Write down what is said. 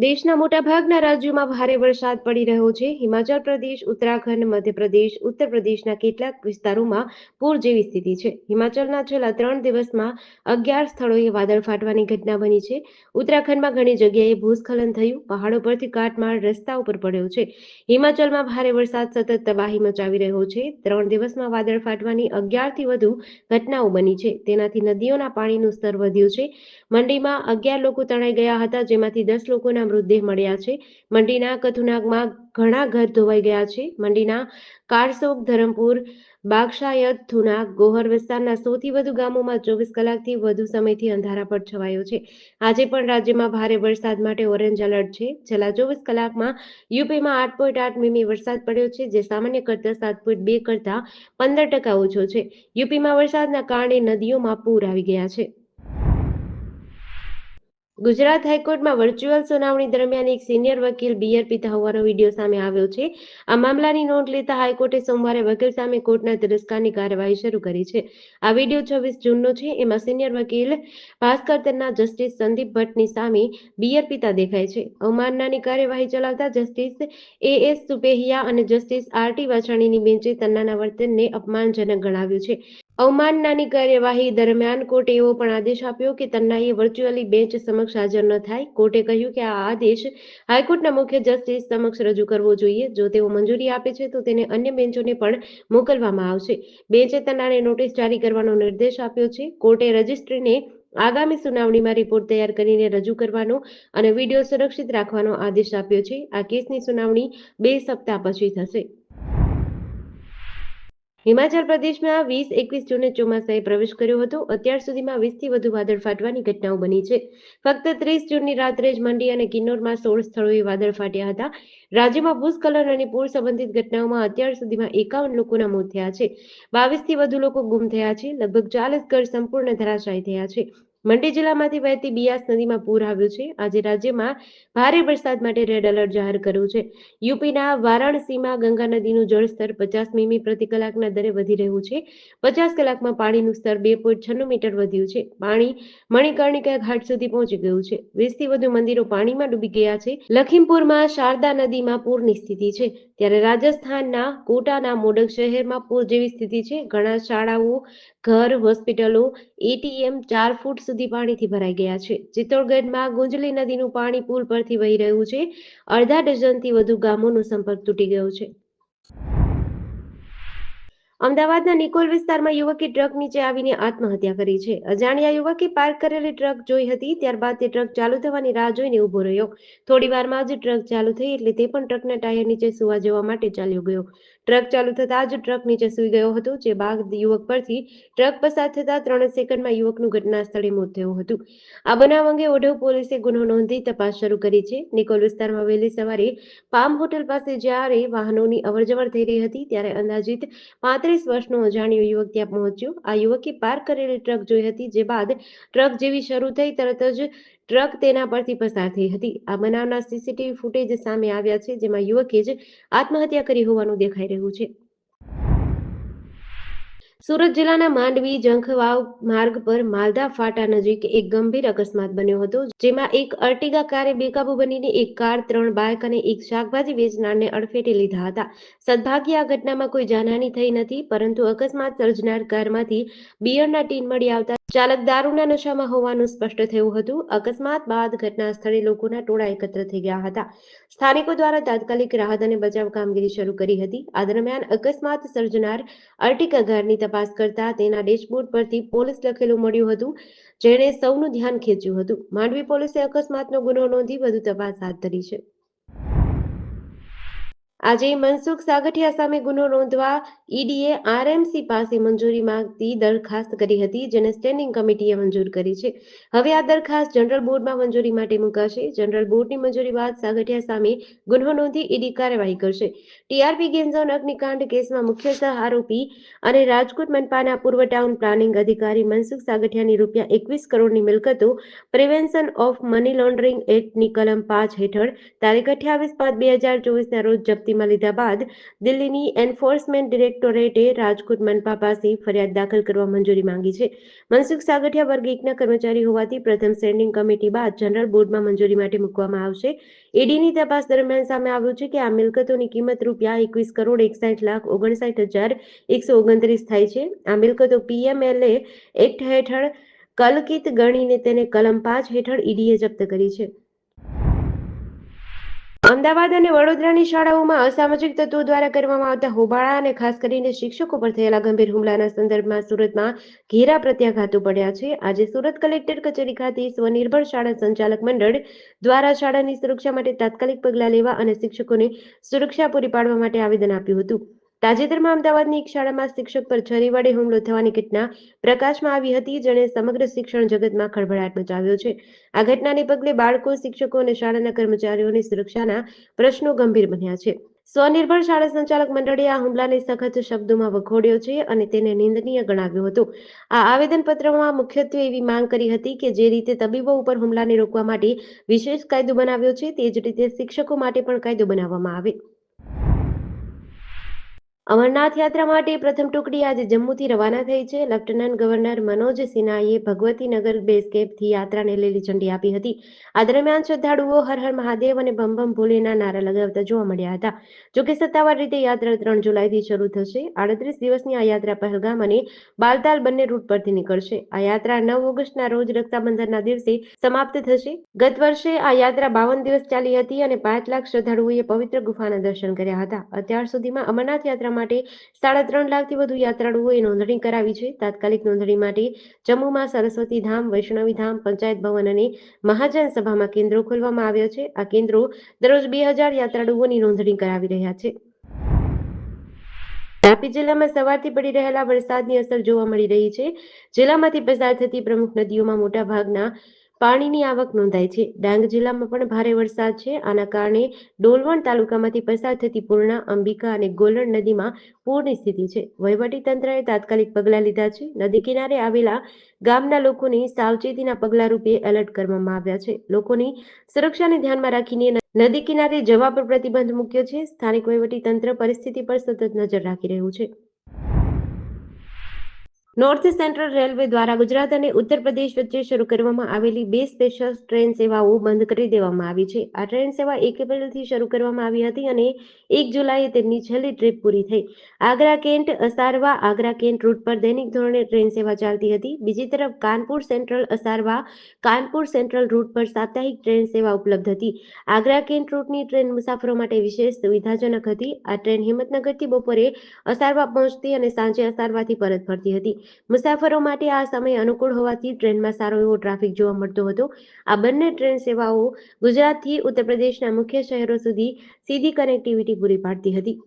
દેશના મોટાભાગના રાજ્યોમાં ભારે વરસાદ પડી રહ્યો છે. હિમાચલ પ્રદેશ, ઉત્તરાખંડ, મધ્યપ્રદેશ, ઉત્તર પ્રદેશના કેટલાક વિસ્તારોમાં પૂર જેવી સ્થિતિ છે. હિમાચલના છેલ્લા 3 દિવસમાં 11 સ્થળોએ વાદળ ફાટવાની ઘટના બની છે. ઉત્તરાખંડમાં ઘણી જગ્યાએ ભૂસ્ખલન થયું, પહાડો પરથી કાટમાળ રસ્તા ઉપર પડ્યો છે. હિમાચલમાં ભારે વરસાદ સતત તબાહી મચાવી રહ્યો છે. 3 દિવસમાં વાદળ ફાટવાની 11થી વધુ ઘટનાઓ બની છે. તેનાથી નદીઓના પાણીનું સ્તર વધ્યું છે. મંડીમાં 11 લોકો તણાઈ ગયા હતા, જેમાંથી 10 લોકોના મૃતદેહ મળ્યા છે. મંડીના કથુનાગમાં ઘણા ઘર ધોવાઈ ગયા છે. મંડીના કારસોગ, ધરમપુર, બાગશાયત, થુનાગ, ગોહર વિસ્તારના સૌથી વધુ ગામોમાં 24 કલાકથી વધુ સમયથી અંધારા પર છવાયો છે. આજે પણ રાજ્યમાં ભારે વરસાદ માટે ઓરેન્જ એલર્ટ છે. છેલ્લા 24 કલાકમાં યુપીમાં 8.8 મીમી વરસાદ પડ્યો છે, જે સામાન્ય કરતાં 7.2 કરતાં 15% ઓછો છે. યુપીમાં વરસાદના કારણે નદીઓમાં પૂર આવી ગયા છે. ગુજરાત હાઈકોર્ટમાં વર્ચ્યુઅલ સુનાવણી દરમિયાન એક સિનિયર વકીલ બિયર પીતા હોવાનો વિડીયો સામે આવ્યો છે. આ મામલાની નોંધ લેતા હાઈકોર્ટે સોમવારે વકીલ સામે કોર્ટના તિરસ્કારની કાર્યવાહી શરૂ કરી છે. આ વિડીયો 26 જૂનનો છે. એમાં સિનિયર વકીલ ભાસ્કર જસ્ટિસ સંદીપ ભટ્ટની સામે બિયર પીતા દેખાય છે. અવમાનનાની કાર્યવાહી ચલાવતા જસ્ટિસ એએસ સુપેહિયા અને જસ્ટિસ આરટી વાછાણીની બેન્ચે તન્નાના વર્તનને અપમાનજનક ગણાવ્યું છે. અવમાનનાની કાર્યવાહી દરમિયાન કોર્ટે એવો પણ આદેશ આપ્યો કે તન્નાએ વર્ચ્યુઅલી બેન્ચ સમક્ષ હાજર ન થાય. કોર્ટે કહ્યું કે આ આદેશ હાઈકોર્ટના મુખ્ય જસ્ટિસ સમક્ષ રજૂ કરવો જોઈએ. જો તેઓ મંજૂરી આપે છે તો તેને અન્ય બેન્ચોને પણ મોકલવામાં આવશે. બેન્ચે તન્નાને નોટિસ જારી કરવાનો નિર્દેશ આપ્યો છે. કોર્ટે રજિસ્ટ્રીને આગામી સુનાવણીમાં રિપોર્ટ તૈયાર કરીને રજૂ કરવાનો અને વિડીયો સુરક્ષિત રાખવાનો આદેશ આપ્યો છે. આ કેસની સુનાવણી 2 સપ્તાહ પછી થશે. હિમાચલ પ્રદેશમાં 20-21 જૂને ચોમાસાએ પ્રવેશ કર્યો હતો. અત્યાર સુધીમાં 20થી વધુ વાદળ ફાટવાની ઘટનાઓ બની છે. ફક્ત 30 જૂનની રાત્રે જ મંડી અને કિન્નૌરમાં 16 સ્થળોએ વાદળ ફાટ્યા હતા. રાજ્યમાં ભૂસ્ખલન અને પૂર સંબંધિત ઘટનાઓમાં અત્યાર સુધીમાં 51 લોકોના મોત થયા છે. 22થી વધુ લોકો ગુમ થયા છે. લગભગ 40 ઘર સંપૂર્ણ ધરાશાયી થયા છે. મંડી જિલ્લામાંથી વહેતી બિયાસ નદીમાં પૂર આવ્યું છે. આજે રાજ્યમાં ભારે વરસાદ માટે રેડ એલર્ટ જાહેર કર્યું છે. યુપીના વારાણસીમાં ગંગા નદીનું જળસ્તર 50 મીમી પ્રતિ કલાકના દરે વધી રહ્યું છે. 50 કલાકમાં પાણીનું સ્તર 2.96 મીટર વધ્યું છે. પાણી મણિકર્ણિકા ઘાટ સુધી પહોંચી ગયું છે. 20થી વધુ મંદિરો પાણીમાં ડૂબી ગયા છે. લખીમપુરમાં શારદા નદીમાં પૂરની સ્થિતિ છે. ત્યારે રાજસ્થાનના કોટાના મોડક શહેરમાં પૂર જેવી સ્થિતિ છે. ઘણા શાળાઓ, ઘર, હોસ્પિટલો, એટીએમ 4 ફૂટ સુધી પાણીથી ભરાઈ ગયા છે. ચિત્તોડગઢમાં ગુંજલી નદીનું પાણી પુલ પરથી વહી રહ્યું છે. અડધા ડઝનથી વધુ ગામોનો સંપર્ક તૂટી ગયો છે. અમદાવાદના નિકોલ વિસ્તારમાં યુવકે ટ્રક નીચે આવીને આત્મહત્યા કરી છે. અજાણ્યા યુવકે પાર્ક કરેલી ટ્રક જોઈ હતી. ત્યારબાદ તે ટ્રક ચાલુ થવાની રાહ જોઈને ઊભો રહ્યો. થોડી વારમાં જ ટ્રક ચાલુ થઈ એટલે તે પણ ટ્રકના ટાયર નીચે સૂવા જવા માટે ચાલ્યો ગયો. ટ્રક ચાલુ થતાં જ ટ્રક નીચે સૂઈ ગયો હતો. જે બાદ યુવક પરથી ટ્રક પસાર થતાં 3 જ સેકન્ડમાં યુવકનું ઘટના સ્થળે મોત થયું હતું. આ બનાવ અંગે ઓઢવ પોલીસે ગુનો નોંધી તપાસ શરૂ કરી છે. નિકોલ વિસ્તારમાં વહેલી સવારે પામ હોટેલ પાસે જ્યારે વાહનોની અવરજવર થઈ રહી હતી ત્યારે અંદાજિત 35 વર્ષનો અજાણ્યો યુવક ત્યાં પહોંચ્યો. આ યુવકે પાર્ક કરેલી ટ્રક જોઈ હતી. જે બાદ ટ્રક જેવી શરૂ થઈ તરત જ ટ્રક તેના પરથી પસાર થઈ હતી. આ બનાવના સીસીટીવી ફૂટેજ સામે આવ્યા છે, જેમાં યુવકે જ આત્મહત્યા કરી હોવાનું દેખાઈ રહ્યું છે. સુરત જિલ્લાના માંડવી જંખવાવ માર્ગ પર માલદા ફાટા નજીક એક ગંભીર અકસ્માત બન્યો હતો, જેમાં એક અર્ટિગા કારે બેકાબુ બનીને એક કાર, 3 બાઇક અને એક શાકભાજી વેચનારને અડફેટે લીધા હતા. સદભાગ્યે આ ઘટનામાં કોઈ જાનહાની થઈ નથી, પરંતુ અકસ્માત સર્જનાર કારમાંથી બિયરના ટીન મળી આવતા ચાલક દારૂના નશામાં હોવાનું સ્પષ્ટ થયું હતું. અકસ્માત બાદ ઘટના સ્થળે લોકોના ટોળા એકત્ર થઈ ગયા હતા. સ્થાનિકો દ્વારા તાત્કાલિક રાહત અને બચાવ કામગીરી શરૂ કરી હતી. આ દરમિયાન અકસ્માત સર્જનાર અર્ટિગા કારની તપાસ કરતા તેના ડેશબોર્ડ પરથી પોલીસ લખેલું મળ્યું હતું, જેણે સૌનું ધ્યાન ખેંચ્યું હતું. માંડવી પોલીસે અકસ્માતનો ગુનો નોંધી વધુ તપાસ હાથ ધરી છે. આજે મનસુખ સાગઠિયા સામે ગુનો નોંધવા ઈડીએ આરએમસી પાસે મંજૂરી માંગતી દરખાસ્ત કરી હતી, જેને સ્ટેન્ડિંગ કમિટીએ મંજૂર કરી છે. હવે આ દરખાસ્ત જનરલ બોર્ડમાં મંજૂરી માટે મુકાશે. જનરલ બોર્ડની મંજૂરી બાદ સાગઠિયા સામે ગુનો નોંધી ઈડી કાર્યવાહી કરશે. ટીઆરપી ગેમઝોન અગ્નિકાંડ કેસમાં મુખ્ય સહ આરોપી અને રાજકોટ મનપાના પૂર્વ ટાઉન પ્લાનિંગ અધિકારી મનસુખ સાગઠિયાની ₹21 કરોડની મિલકતો પ્રિવેન્શન ઓફ મની લોન્ડરિંગ એક્ટની કલમ 5 હેઠળ તારીખ 28/5/2024ના રોજ જપ્તી કસ્ટડીમાં લીધા બાદ દિલ્હીની એન્ફોર્સમેન્ટ ડિરેક્ટોરેટે રાજકોટ મનપા પાસે ફરિયાદ દાખલ કરવા મંજૂરી માંગી છે. મનસુખ સાગઠિયા વર્ગ 1ના કર્મચારી હોવાથી પ્રથમ સ્ટેન્ડિંગ કમિટી બાદ જનરલ બોર્ડમાં મંજૂરી માટે મૂકવામાં આવશે. ઈડીની તપાસ દરમિયાન સામે આવ્યું છે કે આ મિલકતોની કિંમત ₹21,61,59,129 થાય છે. આ મિલકતો પીએમએલએ એક્ટ હેઠળ કલકિત ગણીને તેને કલમ 5 હેઠળ ઈડીએ જપ્ત કરી છે. અમદાવાદ અને વડોદરાની શાળાઓમાં અસામાજિક તત્વો દ્વારા કરવામાં આવતા હોબાળા અને ખાસ કરીને શિક્ષકો પર થયેલા ગંભીર હુમલાના સંદર્ભમાં સુરતમાં ઘેરા પ્રત્યાઘાતો પડ્યા છે. આજે સુરત કલેક્ટર કચેરી ખાતે સ્વનિર્ભર શાળા સંચાલક મંડળ દ્વારા શાળાની સુરક્ષા માટે તાત્કાલિક પગલાં લેવા અને શિક્ષકોને સુરક્ષા પૂરી પાડવા માટે આવેદન આપ્યું હતું. તાજેતરમાં અમદાવાદની એક શાળામાં શિક્ષક પર છરી વડે હુમલો થવાની ઘટના પ્રકાશમાં આવી હતી, જેણે સમગ્ર શિક્ષણ જગતમાં ખળભળાટ મચાવ્યો છે. આ ઘટનાને પગલે બાળકો, શિક્ષકો અને શાળાના કર્મચારીઓની સુરક્ષાના પ્રશ્નો ગંભીર બન્યા છે. સ્વનિર્ભર શાળા સંચાલક મંડળે આ હુમલાને સખત શબ્દોમાં વખોડ્યો છે અને તેને નિંદનીય ગણાવ્યો હતો. આ આવેદનપત્રમાં મુખ્યત્વે એવી માંગ કરી હતી કે જે રીતે તબીબો ઉપર હુમલાને રોકવા માટે વિશેષ કાયદો બનાવ્યો છે, તે જ રીતે શિક્ષકો માટે પણ કાયદો બનાવવામાં આવે. અમરનાથ યાત્રા માટે પ્રથમ ટુકડી આજે જમ્મુથી રવાના થઈ છે. લેફ્ટનન્ટ ગવર્નર મનોજ સિન્હાએ ભગવતીનગર બેઝ કેમ્પથી યાત્રાને લીલી ઝંડી આપી હતી. આ દરમિયાન શ્રદ્ધાળુઓ હર હર મહાદેવ અને બમ બમ ભોલેના નારા લગાવતા જોવા મળ્યા હતા. જોકે સત્તાવાર રીતે યાત્રા 3 જુલાઈથી શરૂ થશે. 38 દિવસની આ યાત્રા પહેલગામ અને બાલતાલ બંને રૂટ પરથી નીકળશે. આ યાત્રા 9 ઓગસ્ટના રોજ રક્ષાબંધનના દિવસે સમાપ્ત થશે. ગત વર્ષે આ યાત્રા 52 દિવસ ચાલી હતી અને 5 લાખ શ્રદ્ધાળુઓએ પવિત્ર ગુફાના દર્શન કર્યા હતા. અત્યાર સુધીમાં અમરનાથ યાત્રા માટે 3.5 લાખથી વધુ યાત્રાળુઓએ નોંધણી કરાવી છે. તાત્કાલિક નોંધણી માટે જમ્મુમાં સરસ્વતી ધામ, વૈષ્ણવી ધામ, પંચાયત ભવન અને મહાજન સભામાં કેન્દ્રો ખોલવામાં આવ્યા છે. આ કેન્દ્રો દરરોજ 2000 યાત્રાળુઓની નોંધણી કરાવી રહ્યા છે. તાપી જિલ્લામાં સવારથી પડી રહેલા વરસાદની અસર જોવા મળી રહી છે. જિલ્લામાંથી પસાર થતી પ્રમુખ નદીઓમાં મોટા ભાગના પાણીની આવક નોંધાઈ છે. ડાંગ જિલ્લામાં પણ ભારે વરસાદ છે. આના કારણે ડોલવણ તાલુકામાંથી પસાર થતી પૂર્ણા, અંબિકા અને ગોલણ નદીમાં પૂરની સ્થિતિ છે. વહીવટીતંત્રએ તાત્કાલિક પગલાં લીધા છે. નદી કિનારે આવેલા ગામના લોકોને સાવચેતીના પગલાં રૂપે એલર્ટ કરવામાં આવ્યા છે. લોકોની સુરક્ષાને ધ્યાનમાં રાખીને નદી કિનારે જવા પર પ્રતિબંધ મૂક્યો છે. સ્થાનિક વહીવટીતંત્ર પરિસ્થિતિ પર સતત નજર રાખી રહ્યું છે. નોર્થ સેન્ટ્રલ રેલવે દ્વારા ગુજરાત અને ઉત્તર પ્રદેશ વચ્ચે શરૂ કરવામાં આવેલી 2 સ્પેશિયલ ટ્રેન સેવાઓ બંધ કરી દેવામાં આવી છે. આ ટ્રેન સેવા 1 એપ્રિલથી શરૂ કરવામાં આવી હતી અને 1 જુલાઈએ તેમની છેલ્લી ટ્રીપ પૂરી થઈ. Agra Cantt Asarva Agra Cantt route પર દૈનિક ધોરણે ટ્રેન સેવા ચાલતી હતી. બીજી તરફ Kanpur Central Asarva Kanpur Central route પર સાપ્તાહિક ટ્રેન સેવા ઉપલબ્ધ હતી. આગ્રા કેન્ટ રૂટની ટ્રેન મુસાફરો માટે વિશેષ સુવિધાજનક હતી. આ ટ્રેન હિંમતનગરથી બપોરે અસારવા પહોંચતી અને સાંજે અસારવાથી પરત ફરતી હતી. મુસાફરો માટે આ સમય અનુકૂળ હોવાથી ટ્રેનમાં સારો એવો ટ્રાફિક જોવા મળતો હતો. આ બંને ટ્રેન સેવાઓ ગુજરાતથી ઉત્તર પ્રદેશના મુખ્ય શહેરો સુધી સીધી કનેક્ટિવિટી પૂરી પાડતી હતી.